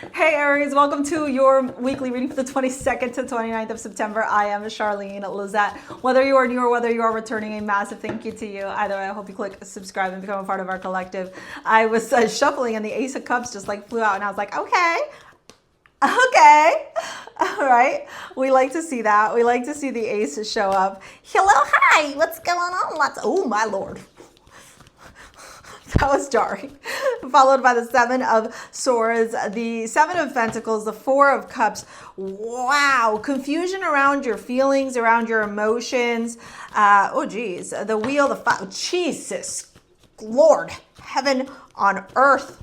Hey Aries, welcome to your weekly reading for the 22nd to 29th of September. I am Charlene Lizette. Whether you are new or whether you are returning, a massive thank you to you. Either way, I hope you click subscribe and become a part of our collective. I was shuffling and the Ace of Cups just like flew out and I was like, okay. All right. We like to see that. We like to see the Ace show up. Hello, hi, what's going on? Oh my Lord. That was jarring. Followed by the Seven of Swords, the Seven of Pentacles, the Four of Cups. Wow. Confusion around your feelings, around your emotions. Oh, geez. The Wheel, the Five. Jesus. Lord. Heaven on earth.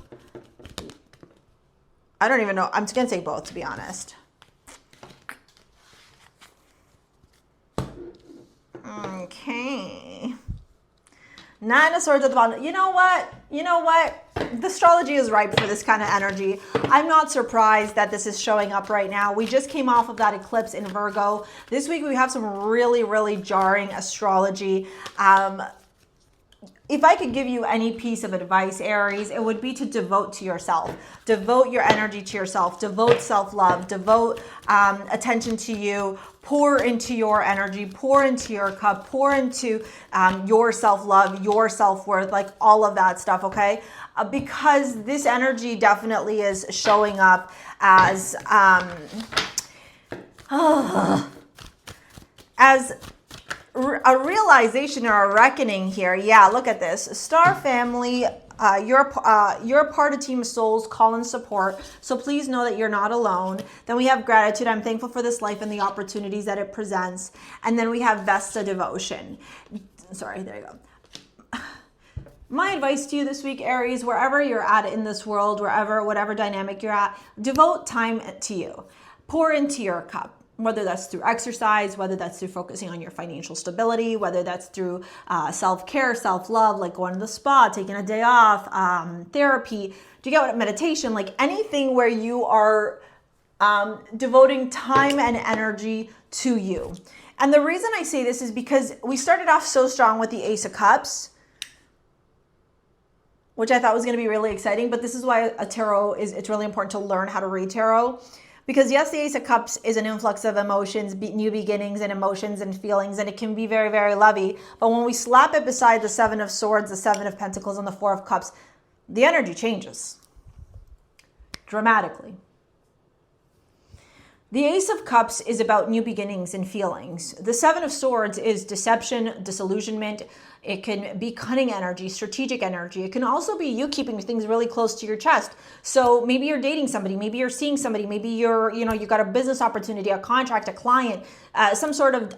I don't even know. I'm going to say both, to be honest. Okay. Nine of Swords at the bottom. You know what? The astrology is ripe for this kind of energy. I'm not surprised that this is showing up right now. We just came off of that eclipse in Virgo. This week we have some really, really jarring astrology. If I could give you any piece of advice, Aries, it would be to devote to yourself. Devote your energy to yourself. Devote self-love. Devote attention to you. Pour into your energy. Pour into your cup. Pour into your self-love, your self-worth, like all of that stuff, okay? Because this energy definitely is showing up as a realization or a reckoning here. Yeah, look at this. Star family, you're part of Team Soul's call and support. So please know that you're not alone. Then we have gratitude. I'm thankful for this life and the opportunities that it presents. And then we have Vesta devotion. Sorry, there you go. My advice to you this week, Aries, wherever you're at in this world, whatever dynamic you're at, devote time to you. Pour into your cup. Whether that's through exercise, whether that's through focusing on your financial stability, whether that's through self-care, self-love, like going to the spa, taking a day off, therapy, do you get what? Meditation, like anything where you are devoting time and energy to you. And the reason I say this is because we started off so strong with the Ace of Cups, which I thought was going to be really exciting, but this is why a tarot it's really important to learn how to read tarot. Because yes, the Ace of Cups is an influx of emotions, new beginnings and emotions and feelings, and it can be very, very lovey. But when we slap it beside the Seven of Swords, the Seven of Pentacles, and the Four of Cups, the energy changes dramatically. The Ace of Cups is about new beginnings and feelings. The Seven of Swords is deception, disillusionment. It can be cunning energy, strategic energy. It can also be you keeping things really close to your chest. So maybe you're dating somebody, maybe you're seeing somebody, maybe you got a business opportunity, a contract, a client, some sort of,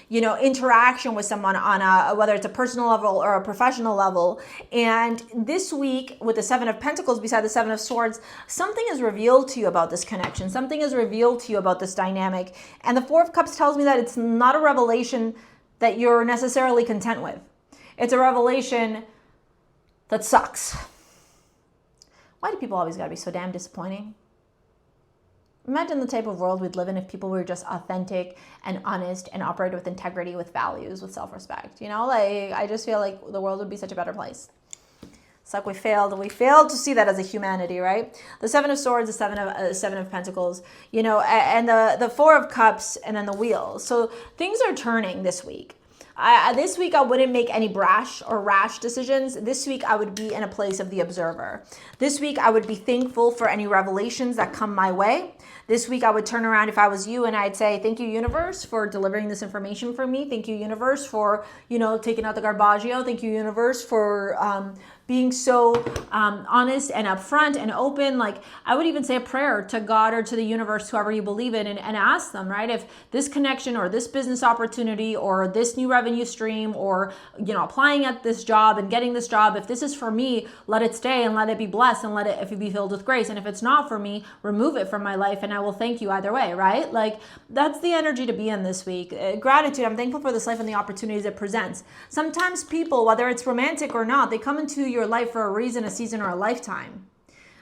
interaction with someone on whether it's a personal level or a professional level. And this week with the Seven of Pentacles beside the Seven of Swords, something is revealed to you about this connection. Something is revealed to you about this dynamic. And the Four of Cups tells me that it's not a revelation that you're necessarily content with. It's a revelation that sucks. Why do people always gotta be so damn disappointing? Imagine the type of world we'd live in if people were just authentic and honest and operated with integrity, with values, with self-respect. I just feel like the world would be such a better place. It's like we failed to see that as a humanity, right? The Seven of Swords, the Seven of Pentacles, and the Four of Cups, and then the Wheel. So things are turning this week. This week, I wouldn't make any brash or rash decisions. This week, I would be in a place of the observer. This week, I would be thankful for any revelations that come my way. This week, I would turn around if I was you and I'd say, thank you, universe, for delivering this information for me. Thank you, universe, for, taking out the garbaggio. Thank you, universe, for being so honest and upfront and open. Like, I would even say a prayer to God or to the universe, whoever you believe in, and ask them, right? If this connection or this business opportunity or this new revenue stream or, applying at this job and getting this job, if this is for me, let it stay and let it be blessed and let it be filled with grace. And if it's not for me, remove it from my life and I will thank you either way, right? Like, that's the energy to be in this week. Gratitude. I'm thankful for this life and the opportunities it presents. Sometimes people, whether it's romantic or not, they come into your life for a reason, a season, or a lifetime.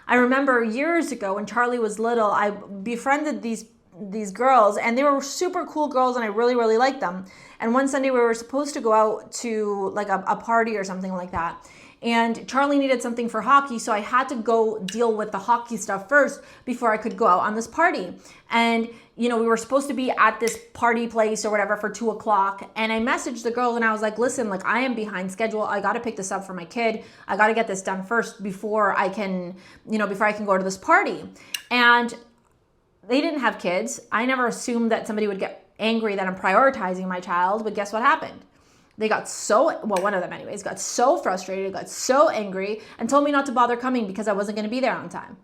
I remember years ago when Charlie was little, I befriended these girls, and they were super cool girls, and I really, really liked them. And one Sunday we were supposed to go out to like a party or something like that. and Charlie needed something for hockey, so I had to go deal with the hockey stuff first before I could go out on this party. And we were supposed to be at this party place or whatever for 2 o'clock. And I messaged the girl and I was like, listen, like, I am behind schedule. I got to pick this up for my kid. I got to get this done first before I can go to this party. And they didn't have kids. I never assumed that somebody would get angry that I'm prioritizing my child, but guess what happened? They got one of them anyways, got so frustrated, got so angry, and told me not to bother coming because I wasn't going to be there on time.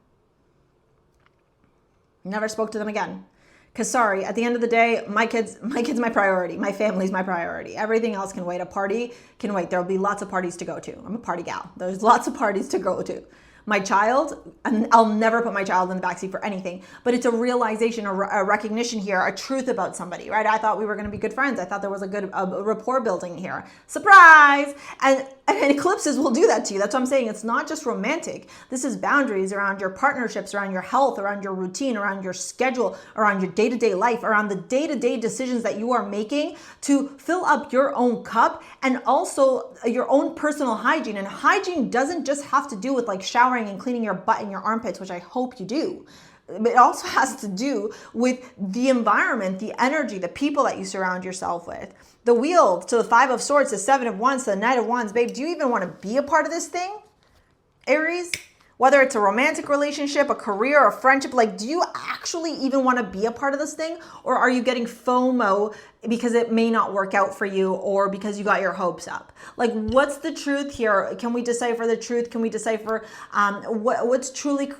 Never spoke to them again. Because sorry, at the end of the day, my kid's my priority. My family's my priority. Everything else can wait. A party can wait. There'll be lots of parties to go to. I'm a party gal. There's lots of parties to go to. My child, and I'll never put my child in the backseat for anything, but it's a realization, a recognition here, a truth about somebody, right? I thought we were going to be good friends. I thought there was a good rapport building here. Surprise! And eclipses will do that to you. That's what I'm saying. It's not just romantic. This is boundaries around your partnerships, around your health, around your routine, around your schedule, around your day-to-day life, around the day-to-day decisions that you are making to fill up your own cup and also your own personal hygiene. And hygiene doesn't just have to do with like showering and cleaning your butt and your armpits, which I hope you do. It also has to do with the environment, the energy, the people that you surround yourself with. The wheel to the 5 of swords, the 7 of wands, to the knight of wands. Babe, do you even want to be a part of this thing, Aries? Whether it's a romantic relationship, a career, a friendship, like, do you actually even want to be a part of this thing? Or are you getting FOMO because it may not work out for you or because you got your hopes up? Like, what's the truth here? Can we decipher the truth? Can we decipher what's truly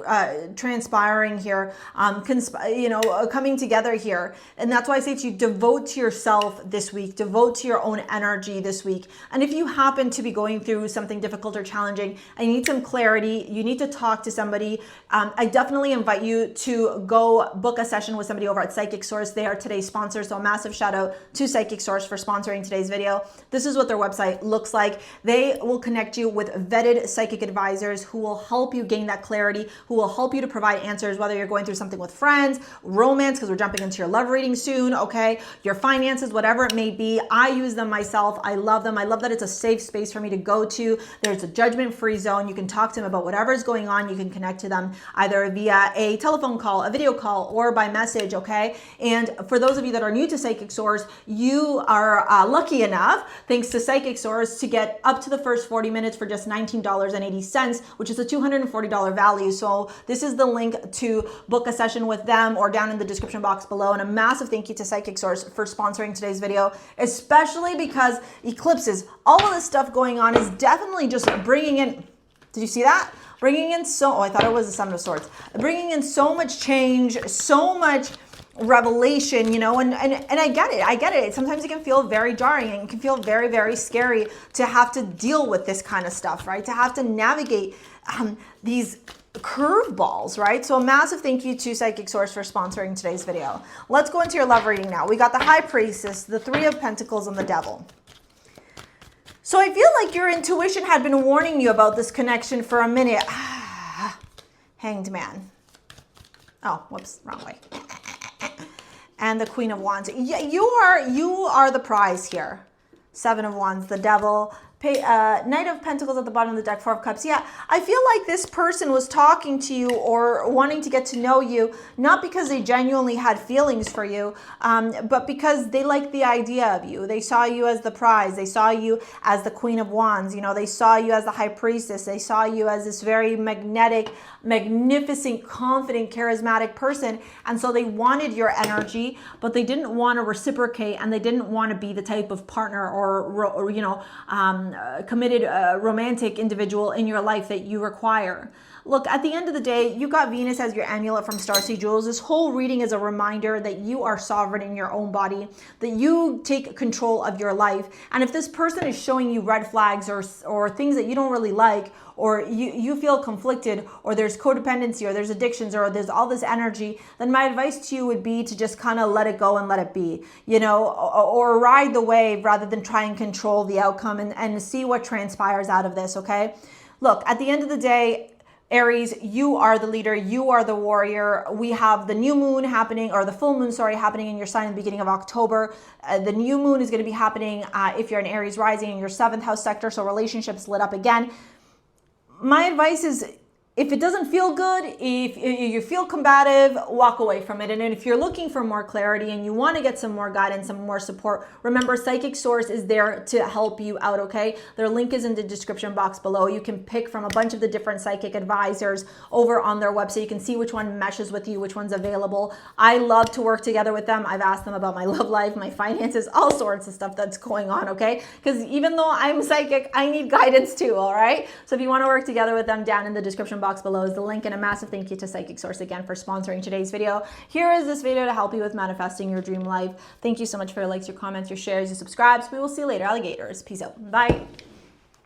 transpiring here, coming together here? And that's why I say to you, devote to yourself this week, devote to your own energy this week. And if you happen to be going through something difficult or challenging, I need some clarity, you need to talk to somebody, I definitely invite you to go book a session with somebody over at Psychic Source. They are today's sponsor, so a massive shout out to Psychic Source for sponsoring today's video. This is what their website looks like. They will connect you with vetted psychic advisors who will help you gain that clarity, who will help you to provide answers, whether you're going through something with friends, romance, because we're jumping into your love reading soon, okay? Your finances, whatever it may be. I use them myself. I love them. I love that it's a safe space for me to go to. There's a judgment-free zone. You can talk to them about whatever is going on. You can connect to them either via a telephone call, a video call, or by message, okay? And for those of you that are new to Psychic Source, you are lucky enough, thanks to Psychic Source, to get up to the first 40 minutes for just $19.80, which is a $240 value. So this is the link to book a session with them or down in the description box below. And a massive thank you to Psychic Source for sponsoring today's video, especially because eclipses, all of this stuff going on is definitely just bringing in, did you see that? Bringing in I thought it was the 7 of Swords. Bringing in so much change, so much revelation, and I get it. Sometimes it can feel very jarring and it can feel very, very scary to have to deal with this kind of stuff, right? To have to navigate these curveballs, right? So a massive thank you to Psychic Source for sponsoring today's video. Let's go into your love reading now. We got the High Priestess, the 3 of Pentacles, and the Devil. So I feel like your intuition had been warning you about this connection for a minute. Hanged Man. Oh, whoops, wrong way. And the Queen of Wands. Yeah, you are the prize here. 7 of Wands, the Devil. Knight of Pentacles at the bottom of the deck, 4 of Cups. Yeah, I feel like this person was talking to you or wanting to get to know you, not because they genuinely had feelings for you, but because they liked the idea of you. They saw you as the prize. They saw you as the Queen of Wands. They saw you as the High Priestess. They saw you as this very magnetic, magnificent, confident, charismatic person. And so they wanted your energy, but they didn't want to reciprocate, and they didn't want to be the type of partner or committed romantic individual in your life that you require. Look, at the end of the day, you got Venus as your amulet from StarSea Jewels. This whole reading is a reminder that you are sovereign in your own body, that you take control of your life. And if this person is showing you red flags or things that you don't really like, or you feel conflicted, or there's codependency, or there's addictions, or there's all this energy, then my advice to you would be to just kind of let it go and let it be, or ride the wave rather than try and control the outcome and see what transpires out of this, okay? Look, at the end of the day, Aries, you are the leader, you are the warrior. We have the new moon happening, or the full moon, sorry, happening in your sign in the beginning of October. The new moon is going to be happening if you're an Aries rising in your 7th house sector, so relationships lit up again. my advice is, if it doesn't feel good, if you feel combative, walk away from it. And if you're looking for more clarity and you want to get some more guidance, some more support, remember Psychic Source is there to help you out, okay? Their link is in the description box below. You can pick from a bunch of the different psychic advisors over on their website. You can see which one meshes with you, which one's available. I love to work together with them. I've asked them about my love life, my finances, all sorts of stuff that's going on, okay? Because even though I'm psychic, I need guidance too, all right? So if you want to work together with them, down in the description box below is the link, and a massive thank you to Psychic Source again for sponsoring today's video. Here is this video to help you with manifesting your dream life. Thank you so much for your likes, your comments, your shares, your subscribes. We will see you later, alligators. Peace out. Bye.